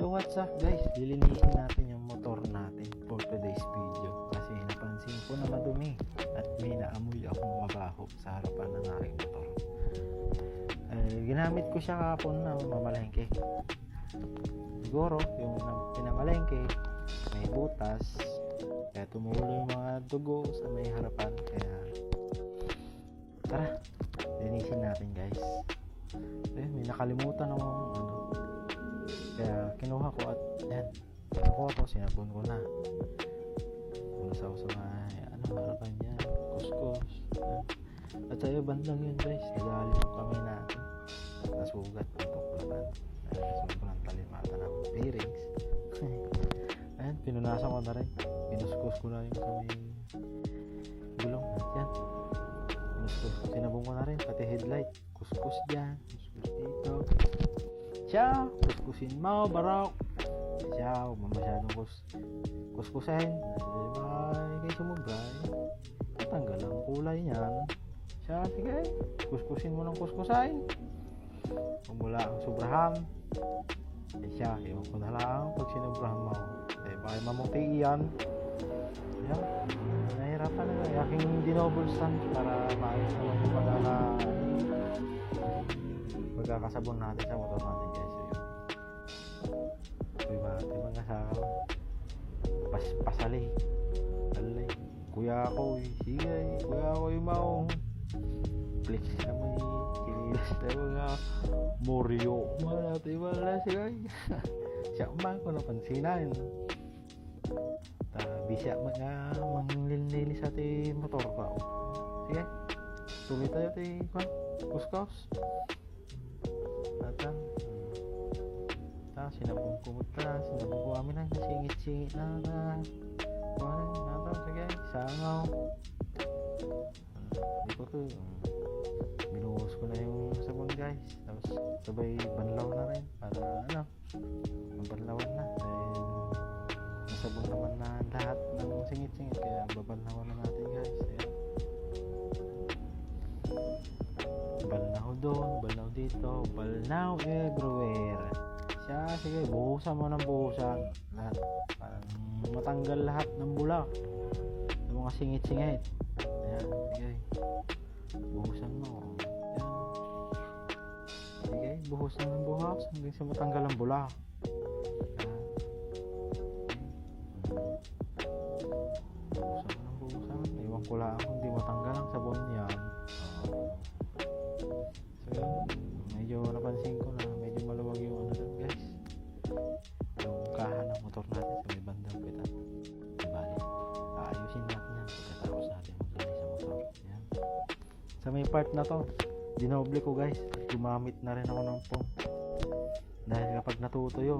So what's up guys, lilinisin natin yung motor natin for today's video kasi napansin ko na madumi at may naamoy akong mabaho sa harapan ng aking motor. Ginamit ko siya kahapon na mamalengke. Siguro yung pinamalengke may butas kaya tumulo yung mga dugo sa may harapan, kaya tara linisin natin guys. May nakalimutan akong kaya kinuha ko at yan, kinuha ko, sinabon ko na. Punasaw sa mga harapan niya, kuskus. At sa iyo bandang yun guys, nagali yung kamay natin. Nasugat ng tuklapan. Sobrang talimata ng bearings. Ayan, pinunasan ko na rin. Pinuskus ko na yung sa may gulong. Yan. Pinuskus. Sinabon ko na rin, pati headlight. Kuskus dyan. Kuskus dito. Siya, kuskusin mo, barok. Siya, huwag mo masyadong kuskusin. Kay sumugay. Tanggal ang kulay niyan. Siya, sige, kuskusin mo ng kuskusin. Kung wala ang sobrahan, siya, iwan ko na lang pag sinubrahan mo. Baka mamuti iyan. Yan, nahirapan na nga. Aking dinouble stand para maayos naman yung pagkakasabon natin sa motor natin guys. Mga sakaw pasali alay kuya ako sige kuya ako yung maong flex na may kinilas na mga moryo malati wala siya siya man ko napansinan bisa mga manglilinis sa ating motor ko. Sige tuloy tayo tayo kuskus at sinabong ko kami na singit-singit na sige sangaw hindi ko to binuhos ko na yung sabon guys, tapos sabay banlaw na rin para mabanlawan na dahil nasabon naman na lahat ng singit-singit, kaya babanlawan na natin guys. Balnaw doon, balnaw dito, balnaw everywhere. Sige, buhusan mo ng buhusan lahat para matanggal lahat ng bulak ng mga singit-singit. Ayan, sige, buhusan mo. Ayan. Sige, buhusan ng buhos hanggang sa matanggal ang bulak. Ayan. Buhusan mo ng buhusan. Iwan ko lang kung di matanggal ang sabon yan. So yun, medyo napansin ko na medyo maluwag yung guys, yung kahan ng motor natin sa may bandang pitan. Bali, aayusin natin yan pagkatapos natin maglinis sa motor. Yan. Sa may part na to, dinoble ko guys at gumamit na rin ako ng foam dahil kapag natutuyo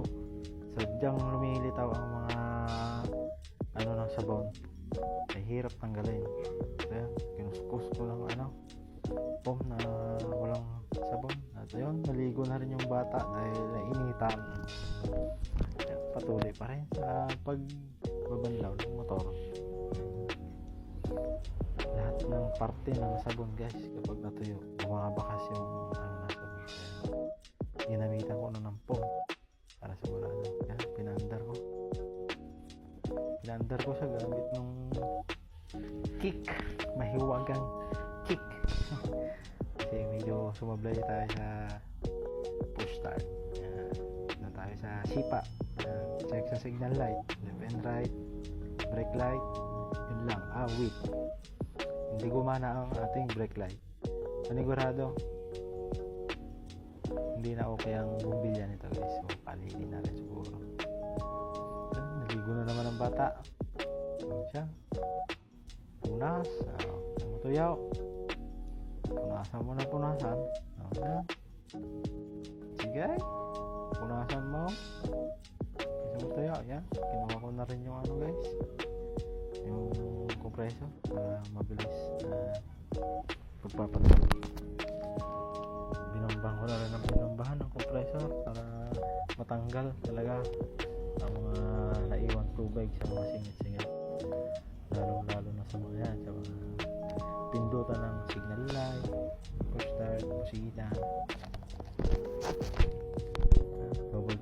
sadyang lumilitaw ang mga ng sabon, ay hirap tanggalin. Kaya kinuskus ko ng foam na walang sabon. At ayun, naligo na rin yung bata dahil nainitan. Patuloy pa rin sa pagbabanlaw ng motor. Lahat ng parte ng sabon guys, kapag natuyo, bumabakas yung sabon. Kaya ginamitan ko na ng foam para sa wala na. Kaya pinandar ko siya gamit ng kick, mahiwagang kick. Kasi medyo sumablay tayo sa push start. Na tayo sa sipa. Check sa signal light, left and right, brake light, yun lang. Wait, hindi gumana ang ating brake light. Panigurado hindi na okay ang bumbilya nito guys, so palihin natin siguro. Naligo na naman ang bata. Siya punas, tuyaw. Punasan mo na punasan. Sige, punasan mo. Isa mo tayo. Yan, kinuha ko na rin yung guys, yung compressor para mabilis pagpapatalo. Binambang ko na rin ang binambahan ng compressor para matanggal talaga ang mga naiwan tubig sa mga singit-singit, lalo na sa mga yan, sa mga pindutan ng signal light, push start, busina.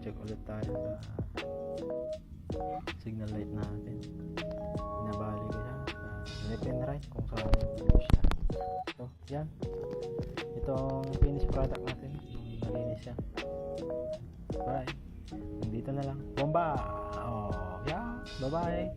check ulit tayo sa signal light natin. Binabali ko siya sa left and right kung saan siya. So yan, itong finished product natin, nalinis siya. Bye, nandito na lang bomba. Oh yeah, bye bye.